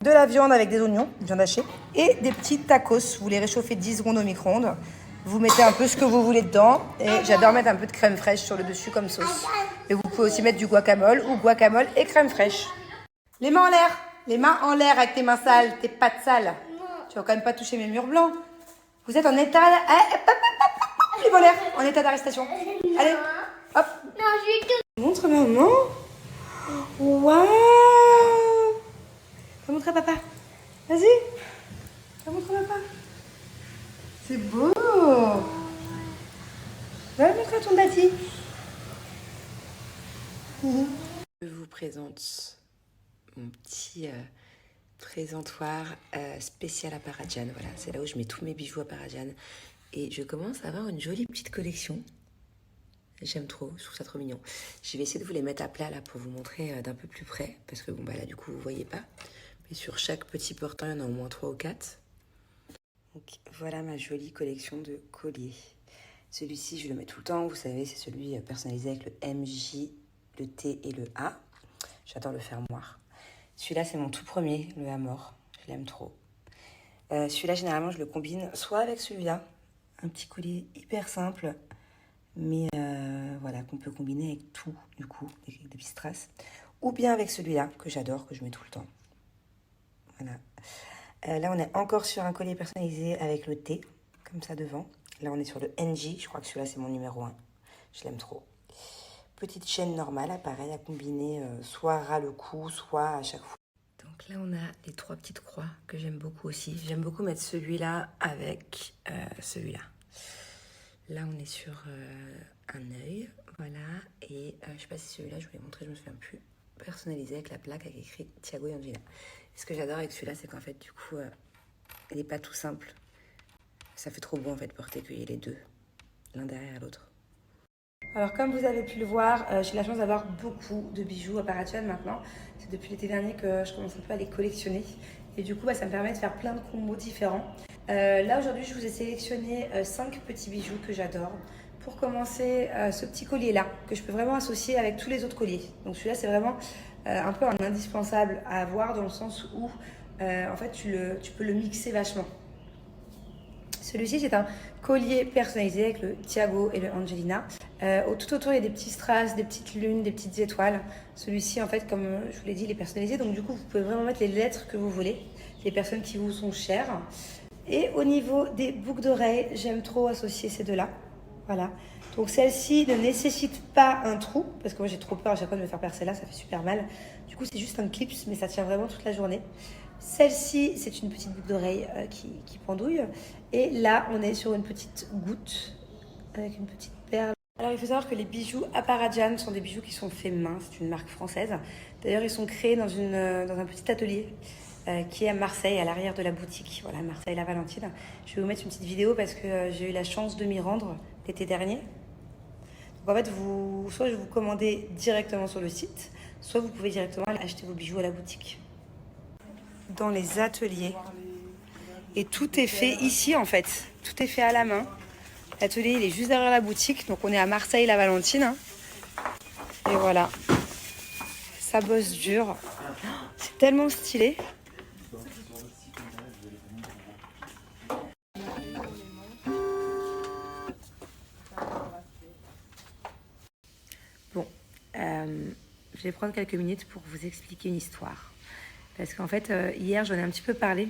De la viande avec des oignons, viande hachée, et des petits tacos. Vous les réchauffez 10 secondes au micro-ondes. Vous mettez un peu ce que vous voulez dedans. Et j'adore mettre un peu de crème fraîche sur le dessus comme sauce. Et vous pouvez aussi mettre du guacamole ou guacamole et crème fraîche. Les mains en l'air. Les mains en l'air avec tes mains sales, tes pattes sales. Tu vas quand même pas toucher mes murs blancs. Vous êtes en état... Les volaires, en état d'arrestation. Allez, hop. Montre maman. Waouh. Va montrer à papa. Vas-y. Va montrer à papa. C'est beau. Va le montrer à ton daddy. Je vous présente mon petit présentoir spécial à Parajan. Voilà, c'est là où je mets tous mes bijoux à Parajan. Et je commence à avoir une jolie petite collection. J'aime trop, je trouve ça trop mignon. Je vais essayer de vous les mettre à plat là pour vous montrer d'un peu plus près. Parce que bon bah là du coup vous voyez pas. Mais sur chaque petit portant, il y en a au moins 3 ou 4. Donc voilà ma jolie collection de colliers. Celui-ci, je le mets tout le temps. Vous savez, c'est celui personnalisé avec le MJ, le T et le A. J'adore le fermoir. Celui-là, c'est mon tout premier, le Amor. Je l'aime trop. Celui-là, généralement, je le combine soit avec celui-là, un petit collier hyper simple, mais voilà, qu'on peut combiner avec tout, du coup, des petits strass. Ou bien avec celui-là, que j'adore, que je mets tout le temps. Voilà. Là, on est encore sur un collier personnalisé avec le T, comme ça devant. Là, on est sur le NJ. Je crois que celui-là, c'est mon numéro 1. Je l'aime trop. Petite chaîne normale, pareil, à combiner soit ras le cou, soit à chaque fois. Donc là, on a les 3 petites croix que j'aime beaucoup aussi. J'aime beaucoup mettre celui-là avec celui-là. Là, on est sur un œil, voilà. Et je sais pas si celui-là, je vous l'ai montré, je me souviens plus. Personnalisé avec la plaque avec écrit Thiago et Angela. Ce que j'adore avec celui-là, c'est qu'en fait, du coup, il n'est pas tout simple. Ça fait trop beau, en fait, porter qu'il y ait les deux, l'un derrière l'autre. Alors comme vous avez pu le voir, j'ai la chance d'avoir beaucoup de bijoux à Parajan maintenant. C'est depuis l'été dernier que je commence un peu à les collectionner. Et du coup, ça me permet de faire plein de combos différents. Là aujourd'hui, je vous ai sélectionné 5 petits bijoux que j'adore. Pour commencer, ce petit collier-là, que je peux vraiment associer avec tous les autres colliers. Donc celui-là, c'est vraiment un peu un indispensable à avoir dans le sens où en fait, tu peux le mixer vachement. Celui-ci, c'est un collier personnalisé avec le Thiago et le Angelina. Tout autour, il y a des petits strass, des petites lunes, des petites étoiles. Celui-ci, en fait, comme je vous l'ai dit, il est personnalisé. Donc, du coup, vous pouvez vraiment mettre les lettres que vous voulez, les personnes qui vous sont chères. Et au niveau des boucles d'oreilles, j'aime trop associer ces deux-là. Voilà. Donc, celle-ci ne nécessite pas un trou, parce que moi, j'ai trop peur à chaque fois de me faire percer là, ça fait super mal. Du coup, c'est juste un clip, mais ça tient vraiment toute la journée. Celle-ci, c'est une petite boucle d'oreille qui pendouille. Et là, on est sur une petite goutte avec une petite perle. Alors, il faut savoir que les bijoux à Parajan sont des bijoux qui sont faits main. C'est une marque française. D'ailleurs, ils sont créés dans un petit atelier qui est à Marseille, à l'arrière de la boutique. Voilà, Marseille-La Valentine. Je vais vous mettre une petite vidéo parce que j'ai eu la chance de m'y rendre l'été dernier. Donc, en fait, soit vous commandez directement sur le site, soit vous pouvez directement aller acheter vos bijoux à la boutique. Dans les ateliers. Et tout est fait ici en fait. Tout est fait à la main. L'atelier il est juste derrière la boutique. Donc on est à Marseille-La Valentine. Et voilà. Ça bosse dur. C'est tellement stylé. Bon. Je vais prendre quelques minutes pour vous expliquer une histoire. Parce qu'en fait, hier, j'en ai un petit peu parlé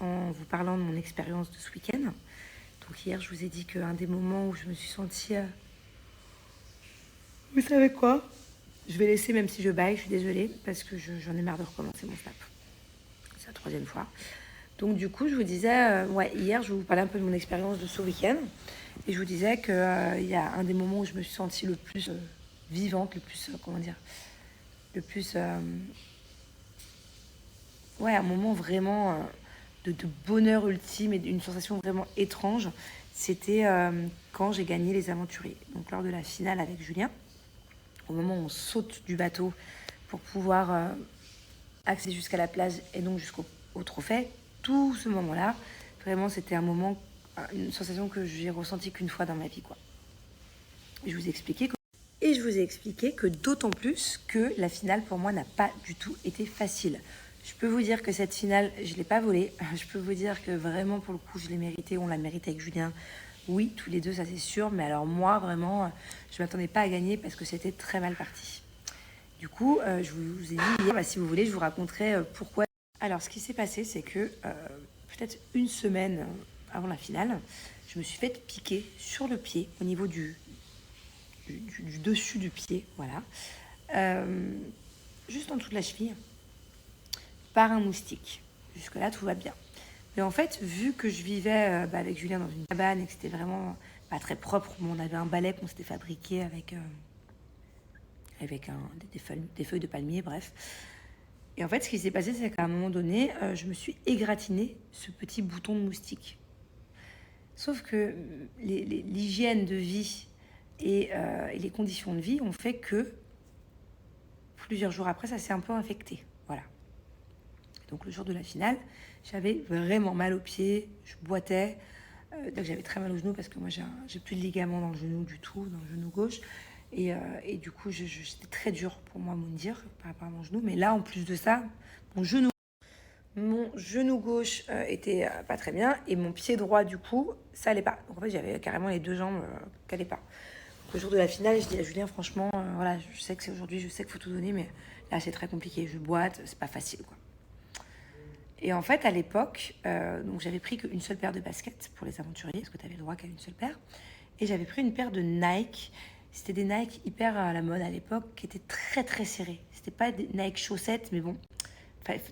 en vous parlant de mon expérience de ce week-end. Donc hier, je vous ai dit qu'un des moments où je me suis sentie... Vous savez quoi? Je vais laisser même si je baille, je suis désolée, parce que j'en ai marre de recommencer mon snap. C'est la 3e fois. Donc du coup, je vous disais... hier, je vous parlais un peu de mon expérience de ce week-end. Et je vous disais qu'il y a un des moments où je me suis sentie le plus vivante, le plus... le plus... un moment vraiment de bonheur ultime et d'une sensation vraiment étrange. C'était quand j'ai gagné les aventuriers. Donc lors de la finale avec Julien, au moment où on saute du bateau pour pouvoir accéder jusqu'à la plage et donc jusqu'au trophée, tout ce moment-là, vraiment c'était un moment, une sensation que j'ai ressentie qu'une fois dans ma vie, quoi. Et je vous ai expliqué que d'autant plus que la finale pour moi n'a pas du tout été facile. Je peux vous dire que cette finale, je ne l'ai pas volée. Je peux vous dire que vraiment, pour le coup, je l'ai méritée. On l'a mérité avec Julien. Oui, tous les deux, ça c'est sûr. Mais alors moi, vraiment, je ne m'attendais pas à gagner parce que c'était très mal parti. Du coup, je vous ai dit hier, si vous voulez, je vous raconterai pourquoi. Alors, ce qui s'est passé, c'est que peut-être une semaine avant la finale, je me suis fait piquer sur le pied, au niveau du dessus du pied, voilà. Juste en dessous de la cheville, par un moustique. Jusque-là, tout va bien. Mais en fait, vu que je vivais avec Julien dans une cabane et que c'était vraiment pas très propre, on avait un balai qu'on s'était fabriqué avec des feuilles de palmier, bref. Et en fait, ce qui s'est passé, c'est qu'à un moment donné, je me suis égratigné ce petit bouton de moustique. Sauf que l'hygiène de vie et les conditions de vie ont fait que plusieurs jours après, ça s'est un peu infecté. Voilà. Donc le jour de la finale, j'avais vraiment mal aux pieds, je boitais. Donc j'avais très mal au genou parce que moi j'ai plus de ligaments dans le genou du tout, dans le genou gauche. Et du coup, c'était très dur pour moi de me dire par rapport à mon genou. Mais là, en plus de ça, mon genou gauche était pas très bien et mon pied droit, du coup, ça allait pas. Donc en fait, j'avais carrément les deux jambes qui allaient pas. Le jour de la finale, je dis à Julien, franchement, voilà, je sais que c'est aujourd'hui, je sais qu'il faut tout donner, mais là, c'est très compliqué. Je boite, c'est pas facile, quoi. Et en fait, à l'époque, donc j'avais pris qu'une seule paire de baskets pour les aventuriers, parce que tu avais le droit qu'à une seule paire. Et j'avais pris une paire de Nike. C'était des Nike hyper à la mode à l'époque, qui étaient très très serrés. C'était pas des Nike chaussettes, mais bon,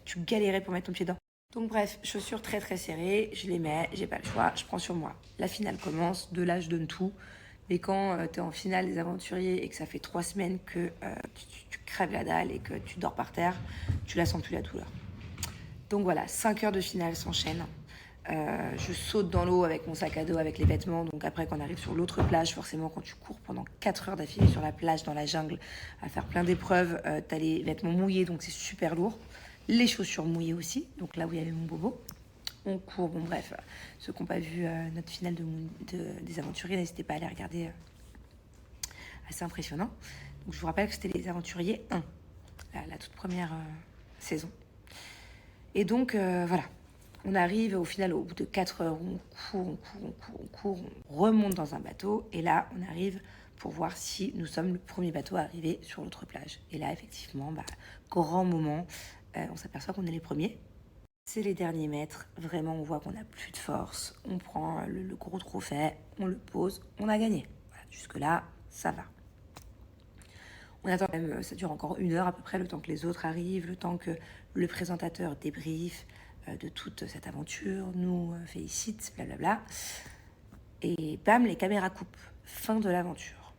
tu galérais pour mettre ton pied dedans. Donc bref, chaussures très très serrées, je les mets, j'ai pas le choix, je prends sur moi. La finale commence, de là je donne tout. Mais quand tu es en finale des aventuriers et que ça fait 3 semaines que tu crèves la dalle et que tu dors par terre, tu la sens plus la douleur. Donc voilà, 5 heures de finale s'enchaînent. Je saute dans l'eau avec mon sac à dos, avec les vêtements. Donc après, quand on arrive sur l'autre plage, forcément, quand tu cours pendant 4 heures d'affilée sur la plage, dans la jungle, à faire plein d'épreuves, t'as les vêtements mouillés, donc c'est super lourd. Les chaussures mouillées aussi, donc là où il y avait mon bobo. On court, bon bref, ceux qui n'ont pas vu notre finale des aventuriers, n'hésitez pas à aller regarder. Assez impressionnant. Donc je vous rappelle que c'était les aventuriers 1, la toute première saison. Et donc voilà, on arrive au final au bout de 4 heures, on court, on remonte dans un bateau. Et là, on arrive pour voir si nous sommes le premier bateau à arriver sur l'autre plage. Et là, effectivement, grand moment, on s'aperçoit qu'on est les premiers. C'est les derniers mètres, vraiment on voit qu'on n'a plus de force, on prend le gros trophée, on le pose, on a gagné. Voilà, jusque-là, ça va. On attend même, ça dure encore 1 heure à peu près, le temps que les autres arrivent, le temps que le présentateur débriefe de toute cette aventure, nous félicite, blablabla. Et bam, les caméras coupent. Fin de l'aventure.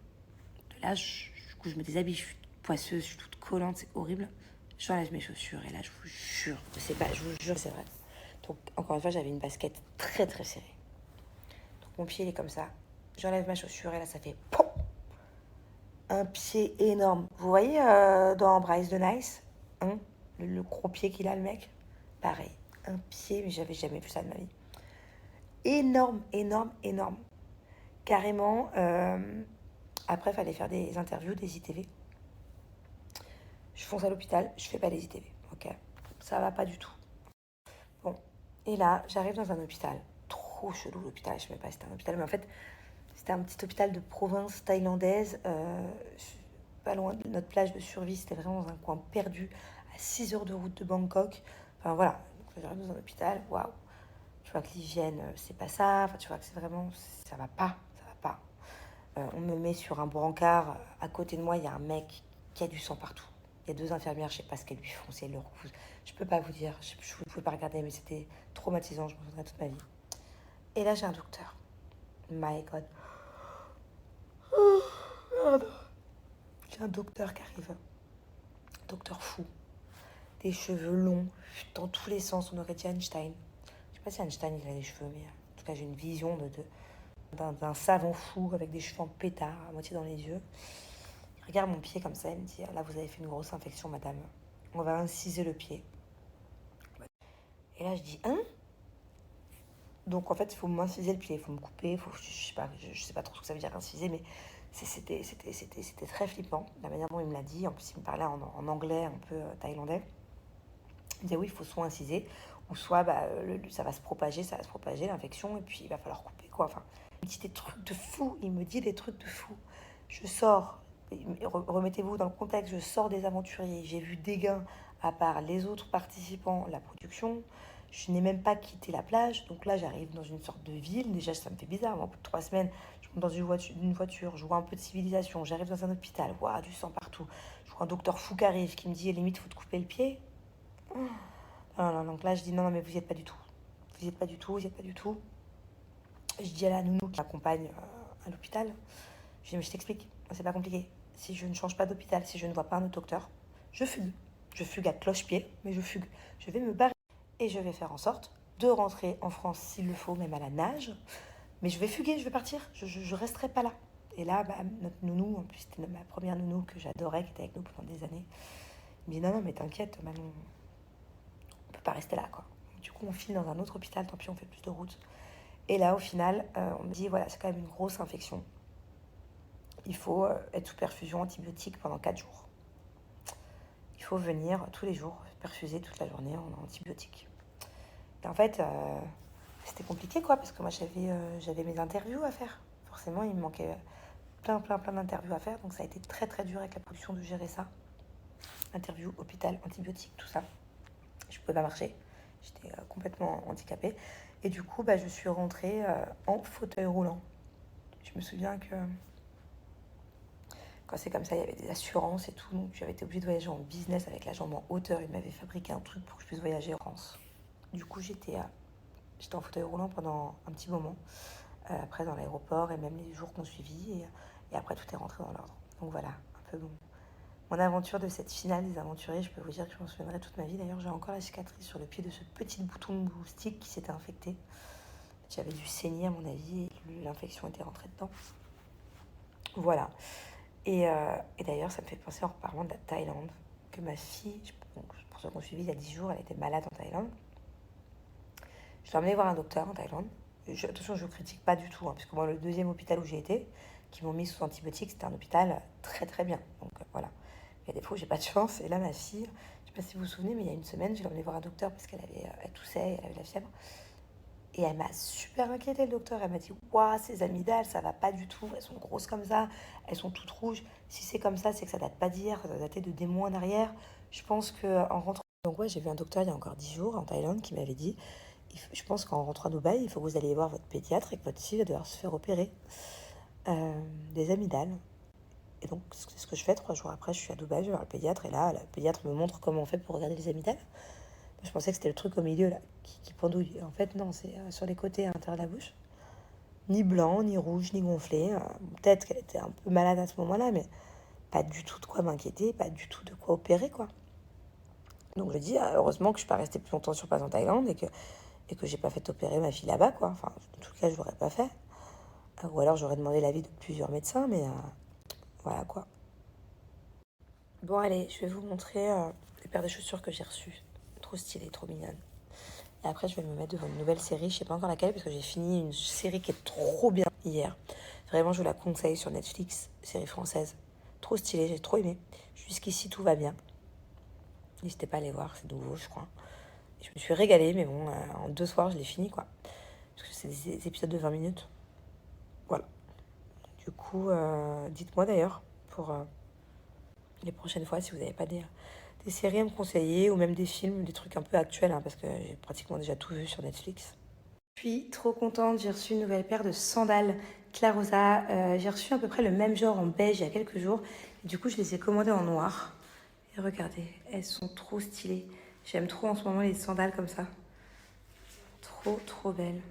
De là, du coup, je me déshabille, je suis poisseuse, je suis toute collante, c'est horrible. J'enlève mes chaussures et là, je vous jure, je vous jure, c'est vrai. Donc, encore une fois, j'avais une basket très très serrée. Donc, mon pied, il est comme ça. J'enlève ma chaussure et là, ça fait POM, un pied énorme. Vous voyez dans Bryce de Nice, hein, le gros pied qu'il a, le mec? Pareil, un pied, mais j'avais jamais vu ça de ma vie. Énorme, énorme, énorme. Carrément, après, il fallait faire des interviews, des ITV. Je fonce à l'hôpital, je fais pas les ITV, ok? Ça va pas du tout. Bon, et là, j'arrive dans un hôpital. Trop chelou l'hôpital, je sais même pas si c'était un hôpital, mais en fait, c'était un petit hôpital de province thaïlandaise, pas loin de notre plage de survie. C'était vraiment dans un coin perdu, à 6 heures de route de Bangkok. Enfin voilà, donc j'arrive dans un hôpital, waouh. Tu vois que l'hygiène, c'est pas ça. Enfin, tu vois que c'est vraiment, ça va pas, ça va pas. On me met sur un brancard. À côté de moi, il y a un mec qui a du sang partout. Il y a 2 infirmières, je sais pas ce qu'elles lui font, si elles le recousent. Je peux pas vous dire, je ne pouvais pas regarder, mais c'était traumatisant, je m'en souviendrai toute ma vie. Et là, j'ai un docteur. My God. J'ai un docteur qui arrive. Docteur fou. Des cheveux longs, dans tous les sens. On aurait dit Einstein. Je sais pas si Einstein il a des cheveux, mais en tout cas, j'ai une vision d'un savant fou avec des cheveux en pétard, à moitié dans les yeux. Il regarde mon pied comme ça, il me dit, là, vous avez fait une grosse infection, madame. On va inciser le pied. Et là, je dis, hein? Donc, en fait, il faut m'inciser le pied, il faut me couper, je sais pas trop ce que ça veut dire inciser, mais c'était très flippant, la manière dont il me l'a dit. En plus, il me parlait en anglais, un peu thaïlandais. Il me disait oui, il faut soit inciser, ou soit bah, ça va se propager, l'infection, et puis il va falloir couper quoi. Enfin, il me dit des trucs de fou, il me dit des trucs de fou. Je sors, remettez-vous dans le contexte, je sors des aventuriers, j'ai vu des gains à part les autres participants, la production. Je n'ai même pas quitté la plage, donc là j'arrive dans une sorte de ville. Déjà ça me fait bizarre, au bout de 3 semaines, je monte dans une voiture, je vois un peu de civilisation, j'arrive dans un hôpital, waouh, du sang partout. Je vois un docteur fou qui arrive, qui me dit limite faut te couper le pied. Non, non, donc là je dis non, non, mais vous n'y êtes pas du tout. Vous n'y êtes pas du tout, vous n'y êtes pas du tout. Je dis à la nounou qui m'accompagne à l'hôpital, je dis mais je t'explique, c'est pas compliqué. Si je ne change pas d'hôpital, si je ne vois pas un autre docteur, je fugue. Je fugue à cloche-pied, mais je fugue. Je vais me barrer et je vais faire en sorte de rentrer en France s'il le faut, même à la nage. Mais je vais fuguer, je vais partir, je resterai pas là. Et là, bah, notre nounou, en plus c'était ma première nounou que j'adorais, qui était avec nous pendant des années, il me dit non, non, mais t'inquiète, Manon, on peut pas rester là, quoi. Du coup, on file dans un autre hôpital, tant pis, on fait plus de route. Et là, au final, on me dit voilà, c'est quand même une grosse infection. Il faut être sous perfusion antibiotique pendant 4 jours. Il faut venir tous les jours, perfuser toute la journée en antibiotiques. Et en fait, c'était compliqué, quoi, parce que moi, j'avais mes interviews à faire. Forcément, il me manquait plein d'interviews à faire. Donc, ça a été très, très dur avec la production de gérer ça. Interview, hôpital, antibiotiques, tout ça. Je ne pouvais pas marcher. J'étais complètement handicapée. Et du coup, bah, je suis rentrée en fauteuil roulant. Je me souviens que quand c'est comme ça, il y avait des assurances et tout. Donc, j'avais été obligée de voyager en business avec la jambe en hauteur. Ils m'avaient fabriqué un truc pour que je puisse voyager en France. Du coup, j'étais en fauteuil roulant pendant un petit moment. Après, dans l'aéroport et même les jours qu'on suivit. Et après, tout est rentré dans l'ordre. Donc voilà, un peu mon aventure de cette finale des aventuriers. Je peux vous dire que je m'en souviendrai toute ma vie. D'ailleurs, j'ai encore la cicatrice sur le pied de ce petit bouton de moustique qui s'était infecté. J'avais dû saigner à mon avis et l'infection était rentrée dedans. Voilà. Et d'ailleurs, ça me fait penser en reparlant de la Thaïlande, que ma fille, pour ceux qu'on suivi il y a 10 jours, elle était malade en Thaïlande. Je l'ai emmenée voir un docteur en Thaïlande. Attention, je ne critique pas du tout, hein, parce que moi, le deuxième hôpital où j'ai été, qui m'ont mis sous antibiotiques, c'était un hôpital très très bien. Donc voilà. Il y a des fois où j'ai pas de chance. Et là, ma fille, je ne sais pas si vous vous souvenez, mais il y a une semaine, je l'ai emmenée voir un docteur parce elle toussait, elle avait la fièvre. Et elle m'a super inquiétée, le docteur. Elle m'a dit ouah, ces amygdales, ça va pas du tout. Elles sont grosses comme ça, elles sont toutes rouges. Si c'est comme ça, c'est que ça date pas d'hier, ça doit dater de des mois en arrière. Je pense qu'en rentrant. Donc, ouais, j'ai vu un docteur il y a encore 10 jours en Thaïlande qui m'avait dit je pense qu'en rentrant à Dubaï, il faut que vous alliez voir votre pédiatre et que votre fille va devoir se faire opérer des amygdales. Et donc, c'est ce que je fais 3 jours après. Je suis à Dubaï, je vais voir le pédiatre. Et là, le pédiatre me montre comment on fait pour regarder les amygdales. Je pensais que c'était le truc au milieu, là, qui pendouille. En fait, non, c'est sur les côtés, à l'intérieur de la bouche. Ni blanc, ni rouge, ni gonflé. Peut-être qu'elle était un peu malade à ce moment-là, mais pas du tout de quoi m'inquiéter, pas du tout de quoi opérer, quoi. Donc, je dis, heureusement que je ne suis pas restée plus longtemps sur place en Thaïlande et que j'ai pas fait opérer ma fille là-bas, quoi. Enfin, en tout cas, je l'aurais pas fait. Ou alors, j'aurais demandé l'avis de plusieurs médecins, mais voilà, quoi. Bon, allez, je vais vous montrer les paires de chaussures que j'ai reçues. Trop stylées, trop mignonnes. Et après, je vais me mettre devant une nouvelle série. Je sais pas encore laquelle, parce que j'ai fini une série qui est trop bien hier. Vraiment, je vous la conseille sur Netflix, série française. Trop stylée, j'ai trop aimé. Jusqu'ici, tout va bien. N'hésitez pas à aller voir, c'est nouveau, je crois. Et je me suis régalée, mais bon, en 2 soirs, je l'ai fini, quoi. Parce que c'est des épisodes de 20 minutes. Voilà. Du coup, dites-moi d'ailleurs, pour les prochaines fois, si vous n'avez pas des séries à me conseiller, ou même des films, des trucs un peu actuels, hein, parce que j'ai pratiquement déjà tout vu sur Netflix. Je suis trop contente, j'ai reçu une nouvelle paire de sandales Clarosa. J'ai reçu à peu près le même genre en beige il y a quelques jours. Et du coup, je les ai commandées en noir. Et regardez, elles sont trop stylées. J'aime trop en ce moment les sandales comme ça. Trop, trop belles.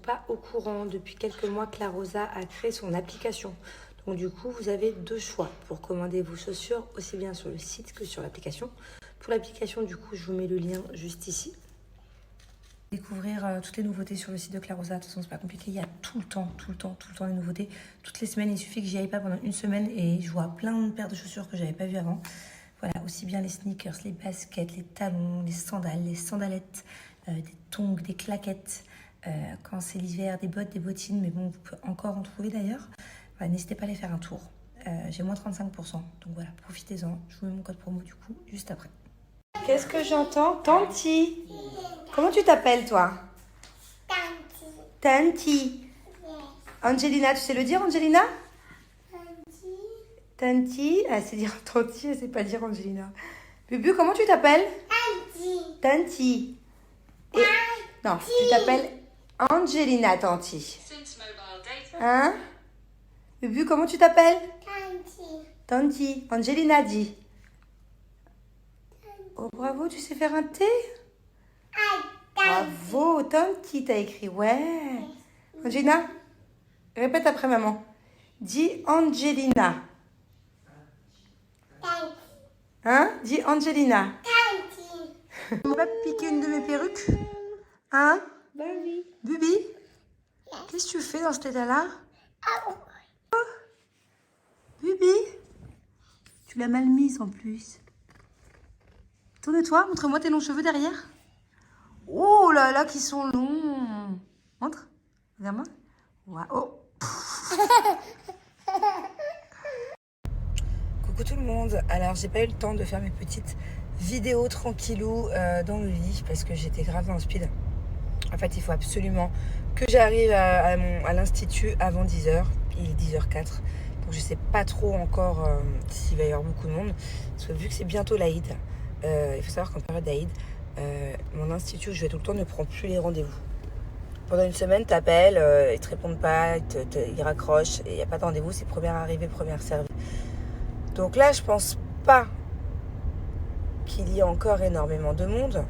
Pas au courant, depuis quelques mois, Clarosa a créé son application. Donc du coup, vous avez 2 choix pour commander vos chaussures, aussi bien sur le site que sur l'application. Pour l'application, du coup, je vous mets le lien juste ici. Découvrir toutes les nouveautés sur le site de Clarosa. De toute façon, c'est pas compliqué. Il y a tout le temps des nouveautés. Toutes les semaines, il suffit que j'y aille pas pendant une semaine et je vois plein de paires de chaussures que j'avais pas vues avant. Voilà, aussi bien les sneakers, les baskets, les talons, les sandales, les sandalettes, des tongs, des claquettes. Quand c'est l'hiver, des bottes, des bottines. Mais bon, vous pouvez encore en trouver d'ailleurs. Voilà, n'hésitez pas à aller faire un tour. J'ai moins 35%. Donc voilà, profitez-en. Je vous mets mon code promo du coup, juste après. Qu'est-ce que j'entends? Tanti. Comment tu t'appelles, toi? Tanti. Tanti. Angelina, tu sais le dire, Angelina? Tanti. Tanti. Elle sait dire Tanti, elle sait pas dire Angelina. Bubu, comment tu t'appelles? Tanti. Tanti. Et... Non, tu t'appelles Angelina Tanti. Hein? Bubu, comment tu t'appelles? Tanti. Tanti. Angelina dit. Oh, bravo, tu sais faire un T? Bravo, Tanti, t'as écrit. Ouais. Angelina, répète après maman. Dis Angelina. Tanti. Hein? Dis Angelina. Tanti. Tu m'as pas piqué une de mes perruques? Hein? Baby. Bubi? Qu'est-ce que tu fais dans cet état-là? Oh. Bubi? Tu l'as mal mise en plus. Tourne-toi, montre-moi tes longs cheveux derrière. Oh là là, qui sont longs. Montre. Regarde-moi. Ouais. Oh. Coucou tout le monde. Alors, j'ai pas eu le temps de faire mes petites vidéos tranquillou dans le lit parce que j'étais grave dans le speed. En fait, il faut absolument que j'arrive à l'institut avant 10h. Il est 10h04. Donc, je sais pas trop encore s'il va y avoir beaucoup de monde. Parce que vu que c'est bientôt l'Aïd, il faut savoir qu'en période d'Aïd, mon institut, je vais tout le temps, ne prend plus les rendez-vous. Pendant une semaine, t'appelles, ils te répondent pas, ils raccrochent, et il n'y a pas de rendez-vous, c'est première arrivée, première servie. Donc là, je pense pas qu'il y ait encore énormément de monde.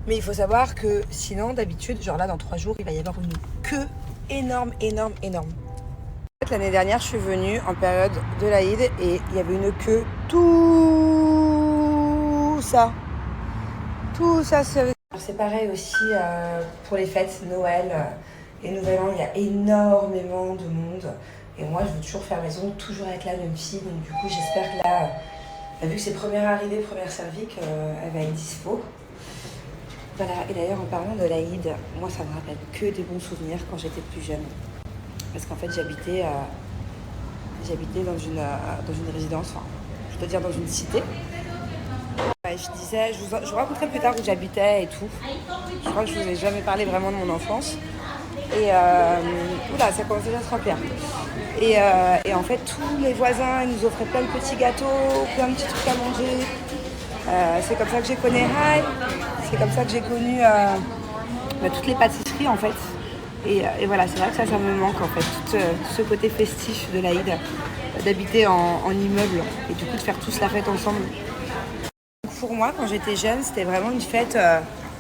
Mais il faut savoir que sinon, d'habitude, genre là, dans 3 jours, il va y avoir une queue énorme. L'année dernière, je suis venue en période de l'Aïd et il y avait une queue, tout ça, c'est pareil aussi pour les fêtes, Noël et Nouvel An, il y a énormément de monde. Et moi, je veux toujours faire mes ongles, toujours avec la même fille. Donc du coup, j'espère que là, vu que c'est première arrivée, première servie, qu'elle va être dispo. Voilà, et d'ailleurs, en parlant de l'Aïd, moi, ça me rappelle que des bons souvenirs quand j'étais plus jeune. Parce qu'en fait, j'habitais dans une résidence, enfin, je peux dire dans une cité. Ouais, je disais, je vous raconterai plus tard où j'habitais et tout. Je crois que je vous ai jamais parlé vraiment de mon enfance. Et oula, ça commence déjà à se remplir. Et en fait, tous les voisins ils nous offraient plein de petits gâteaux, plein de petits trucs à manger. C'est comme ça que j'ai connu Rai. C'est comme ça que j'ai connu toutes les pâtisseries en fait. Et voilà, c'est vrai que ça me manque en fait, tout ce côté festif de l'Aïd, d'habiter en immeuble et du coup de faire tous la fête ensemble. Pour moi, quand j'étais jeune, c'était vraiment une fête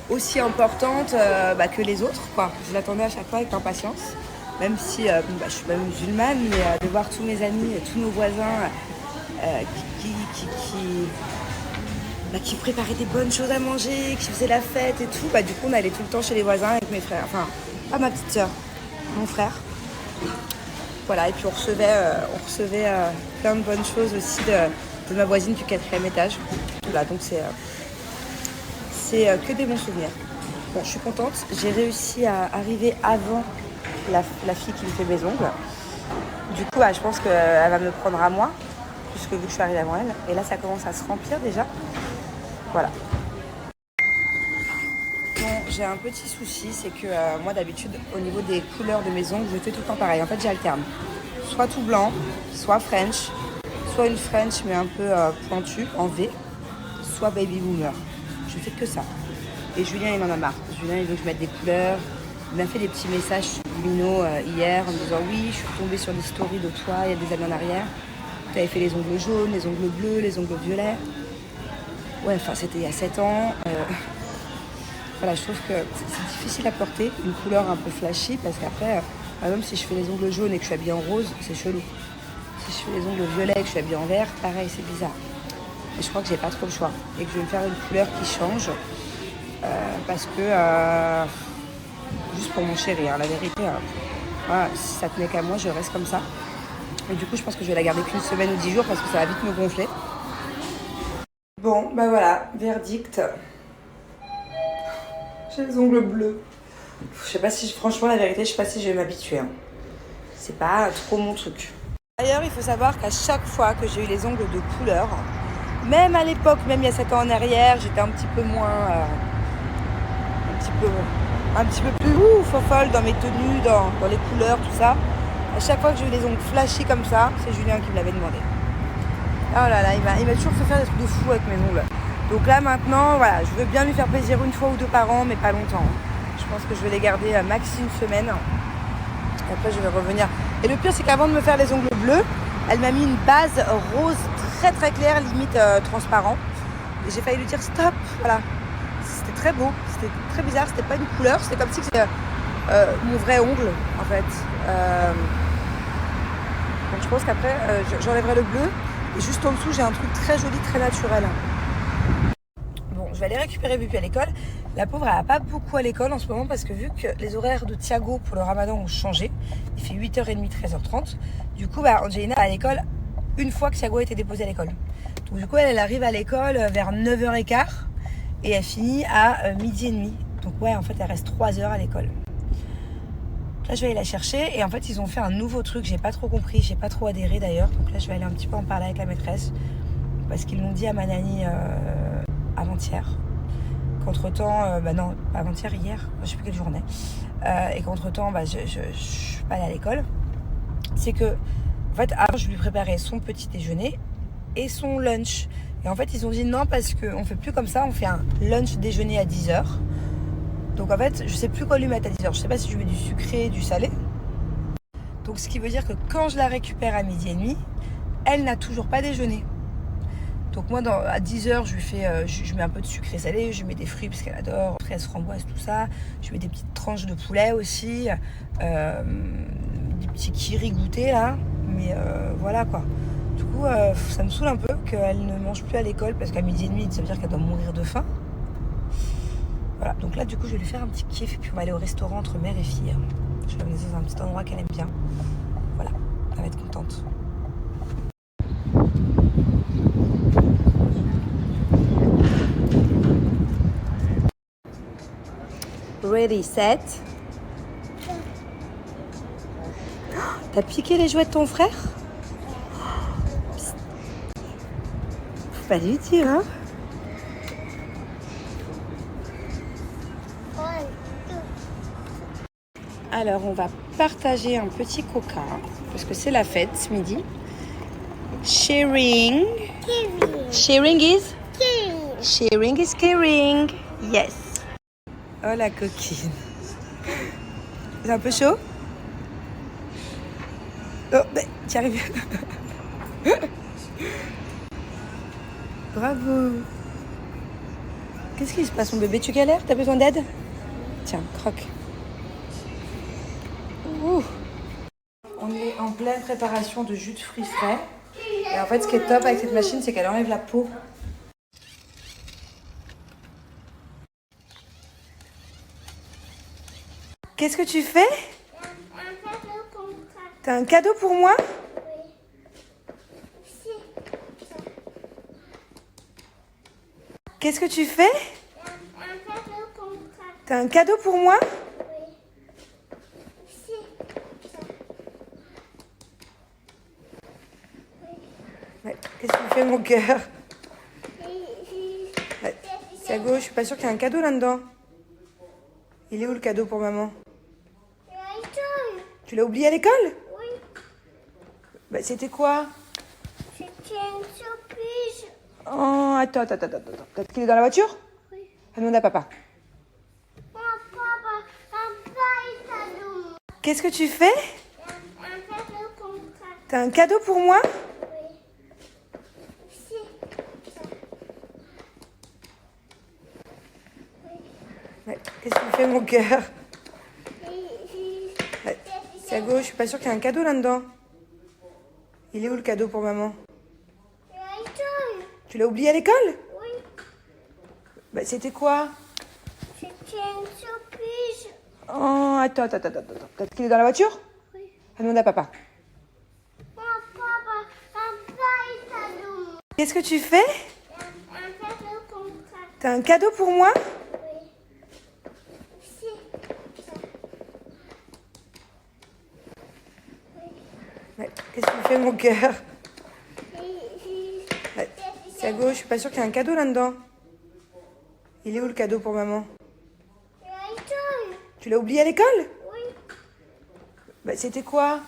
aussi importante que les autres, quoi. Je l'attendais à chaque fois avec impatience, même si je suis pas musulmane, mais de voir tous mes amis et tous nos voisins qui préparaient des bonnes choses à manger, qui faisaient la fête et tout, du coup on allait tout le temps chez les voisins avec mes frères, enfin pas ma petite sœur, mon frère. Voilà, et puis on recevait plein de bonnes choses aussi de ma voisine du 4e étage. Voilà, donc c'est que des bons souvenirs. Bon, je suis contente, j'ai réussi à arriver avant la fille qui me fait mes ongles. Du coup, je pense qu'elle va me prendre à moi, puisque vu que je suis arrivée avant elle. Et là, ça commence à se remplir déjà. Voilà. Bon, j'ai un petit souci, c'est que moi d'habitude, au niveau des couleurs de mes ongles, je fais tout le temps pareil. En fait, j'alterne. Soit tout blanc, soit French, soit une French mais un peu pointue, en V, soit baby boomer. Je fais que ça. Et Julien, il en a marre. Julien, il veut que je mette des couleurs. Il m'a fait des petits messages subliminaux hier en me disant oui, je suis tombée sur des stories de toi il y a des années en arrière. Tu avais fait les ongles jaunes, les ongles bleus, les ongles violets. Ouais, enfin, c'était il y a 7 ans. Voilà, je trouve que c'est difficile à porter, une couleur un peu flashy, parce qu'après, par exemple, si je fais les ongles jaunes et que je suis habillée en rose, c'est chelou. Si je fais les ongles violets et que je suis habillée en vert, pareil, c'est bizarre. Et je crois que j'ai pas trop le choix. Et que je vais me faire une couleur qui change. Parce que, juste pour mon chéri, hein, la vérité, voilà, si ça tenait qu'à moi, je reste comme ça. Et du coup, je pense que je vais la garder qu'une semaine ou 10 jours parce que ça va vite me gonfler. Bon, bah voilà, verdict. J'ai les ongles bleus. Je sais pas si, franchement, la vérité, je sais pas si je vais m'habituer. Hein. C'est pas trop mon truc. D'ailleurs, il faut savoir qu'à chaque fois que j'ai eu les ongles de couleur, même à l'époque, même il y a 7 ans en arrière, j'étais un petit peu moins... un petit peu plus folle dans mes tenues, dans les couleurs, tout ça. À chaque fois que j'ai eu les ongles flashy comme ça, c'est Julien qui me l'avait demandé. Oh là là, il m'a toujours fait faire des trucs de fou avec mes ongles. Donc là maintenant, voilà, je veux bien lui faire plaisir une fois ou deux par an, mais pas longtemps. Je pense que je vais les garder maxi une semaine. Et après je vais revenir. Et le pire c'est qu'avant de me faire les ongles bleus, elle m'a mis une base rose très très claire, limite transparent. Et j'ai failli lui dire stop, voilà. C'était très beau, c'était très bizarre, c'était pas une couleur, c'était comme si c'était mon vrai ongle en fait. Donc je pense qu'après j'enlèverai le bleu et juste en dessous j'ai un truc très joli, très naturel. Bon, je vais aller récupérer Bupi à l'école. La pauvre elle n'a pas beaucoup à l'école en ce moment parce que vu que les horaires de Thiago pour le ramadan ont changé, il fait 8h30, 13h30. Du coup Angelina est à l'école une fois que Thiago a été déposé à l'école. Donc du coup elle arrive à l'école vers 9h15. Et elle finit à 12h30. Donc ouais, en fait, elle reste 3 heures à l'école. Là, je vais aller la chercher. Et en fait, ils ont fait un nouveau truc. J'ai pas trop compris. J'ai pas trop adhéré d'ailleurs. Donc là, je vais aller un petit peu en parler avec la maîtresse. Parce qu'ils l'ont dit à Manani avant-hier. Qu'entre-temps... non, pas avant-hier, hier. Je sais plus quelle journée. Et qu'entre-temps, je suis pas allée à l'école. C'est que, en fait, avant, je lui préparais son petit déjeuner et son lunch. Et en fait, ils ont dit non parce qu'on fait plus comme ça, on fait un lunch déjeuner à 10h. Donc en fait, je sais plus quoi lui mettre à 10h. Je sais pas si je mets du sucré, du salé. Donc ce qui veut dire que quand je la récupère à 12h30, elle n'a toujours pas déjeuné. Donc moi, à 10h, je lui fais, je mets un peu de sucré salé, je mets des fruits parce qu'elle adore, fraises, framboises, tout ça. Je mets des petites tranches de poulet aussi, des petits kiri goûtés là. Mais voilà quoi. Du coup, ça me saoule un peu qu'elle ne mange plus à l'école parce qu'à 12h30, ça veut dire qu'elle doit mourir de faim. Voilà, donc là, du coup, je vais lui faire un petit kiff et puis on va aller au restaurant entre mère et fille. Je vais l'amener dans un petit endroit qu'elle aime bien. Voilà, elle va être contente. Ready, set. Oh, t'as piqué les jouets de ton frère? Faut pas lui dire, hein? Alors, on va partager un petit coca, parce que c'est la fête ce midi. Sharing. Sharing is? Sharing is caring. Yes. Oh, la coquine. C'est un peu chaud? Oh, ben, tu arrives. Bravo. Qu'est-ce qui se passe, mon bébé? Tu galères? T'as besoin d'aide? Tiens, croque. Ouh. On est en pleine préparation de jus de fruits frais. Et en fait, ce qui est top avec cette machine, c'est qu'elle enlève la peau. Qu'est-ce que tu fais? Un cadeau pour toi. T'as un cadeau pour moi? Qu'est-ce que tu fais? Un cadeau pour toi. T'as un cadeau pour moi? Ouais. Qu'est-ce que tu fais, mon cœur? Ouais. Thiago, je suis pas sûre qu'il y a un cadeau là-dedans. Il est où le cadeau pour maman? Tu l'as oublié à l'école? Oui, Bah, c'était quoi? c'était une surprise. Oh, attends. Peut-être qu'il est dans la voiture? Oui. Demande à papa. Papa est cadeau. Qu'est-ce que tu fais? Un cadeau pour toi. T'as un cadeau pour moi? Ouais. Qu'est-ce que tu fais, mon cœur? Ouais. Thiago, je suis pas sûre qu'il y a un cadeau là-dedans. Il est où le cadeau pour maman? Tu l'as oublié à l'école? Oui, Bah, c'était quoi? une surprise. Oh, attends. Peut-être qu'il est dans la voiture? Oui. Demande à papa. Papa est cadeau. Qu'est-ce que tu fais? Un cadeau contrat. T'as un cadeau pour moi? Oui. Si. Ouais. Qu'est-ce que tu fais, mon cœur? Si. Ouais. C'est à gauche, je suis pas sûre qu'il y a un cadeau là-dedans. Il est où le cadeau pour maman? Tu l'as oublié à l'école? Oui. Bah, c'était quoi?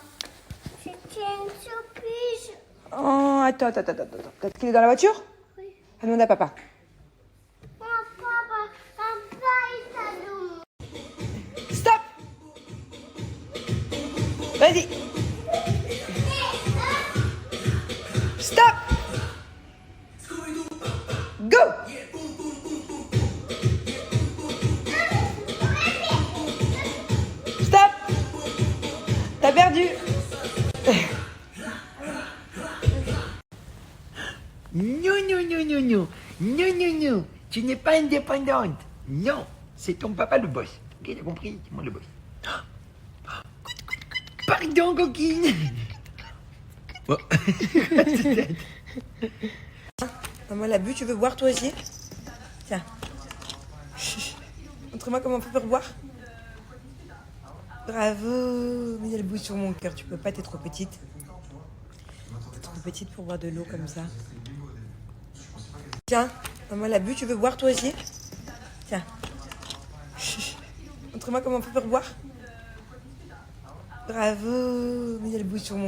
C'était une surprise. Oh, attends. Peut-être qu'il est dans la voiture? Oui. Demande à papa. Papa est cadeau. Stop! Vas-y! Stop! Go! Stop! T'as perdu! Non. Tu n'es pas indépendante. Non, c'est ton papa le boss. Ok, t'as compris? C'est moi le boss. Pardon, coquine. Bon. Maman l'a bu, tu veux boire toi aussi? Tiens. Montre-moi comment on fait pour boire. Bravo! Mais il y a le bout sur mon cœur, tu peux pas, t'es trop petite. T'es trop petite pour boire de l'eau comme ça. Tiens, maman l'a bu, tu veux boire toi aussi? Tiens. Montre-moi comment on fait pour boire. Bravo! Mais il y a le bout sur mon